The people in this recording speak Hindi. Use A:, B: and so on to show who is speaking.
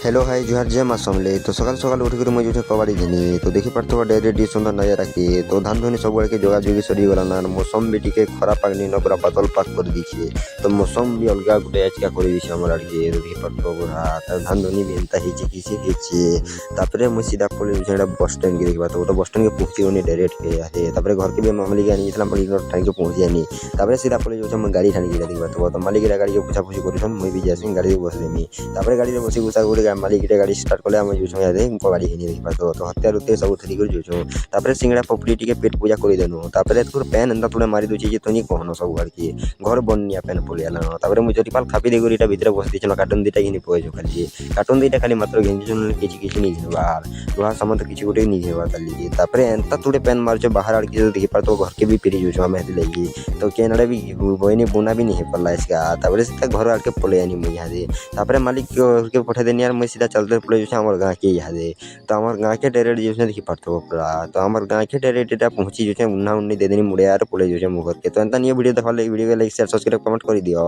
A: हेलो हाय जुहार जय माँ समले तो सकाल सकाल उठिक मुझे जो कबाड़ी देनी तो देखी पार्थ डायरेक्ट सुंदर नजर रखी तो धान धोनी सब के जोगाजोगी सरी गला मौसम भी टी खराब पाक नहीं पूरा बादल पाक कर दीजिए तो मौसम भी अलग गोटे आजका कर दीजिए आम आड़े तो देखी पार्थ बुढ़ा धान धोनी भी एंता किसी मुझे सीधा पड़े बस स्टैंड के देखा तो बस स्टैंड के पहुँची गनी डायरेक्ट के घर के भी मालिक आनी मालिक ठाण के पहुँची जानी सीधा पड़े जो गाड़ी ठाणी के देखा तो मालिक गाड़ी को पूछापूछी कर मुझे भी जासी गाड़ी बस देमी गाड़ी बस गुसा गुड़ी मालिक गाड़ी स्टार्ट कले आम जो कबाड़ी ही देखा तो हत्या रुते सब थी जो सिंगड़ा पपड़ी टी पेट पूजा करदेनु तोर पैन एंता थोड़े मारी दूची तुम कहन सब घर बननिया पैन पलियान मुझे टिपाल खापी दे गरीटा भितर बस दी कार्टून दुटा घिनी पहुँचो खाली कार्टून दुटा खाली मात्र घिनी किसी नहीं घिनबार लुहा सामान तो किसी गोटे नहीं घिनबार खाली एंता थोड़े पैन मार्च बाहर आड़ के देखी पार तो घर के भी पेरी जो हमें लगी तो केनाडे भी बहनी बुना भी नहीं पाला इसका सीधा घर आड़ के पले आनी मुझे यहाँ मालिक के पठे देनी यार मुझे सीधा चलते पड़े जो हमारे गाँव के यहाँ तो हमारे गाँव के डायरेक्ट जो देखी पार्थ पूरा तो हमारे गाँव के डायरेक्ट पहुँची जो उन्ना उन्नी दे देनी मुड़े यार पड़े जो मुगर के तो एंता नहीं वीडियो देखा video like share subscribe comment कर दियो।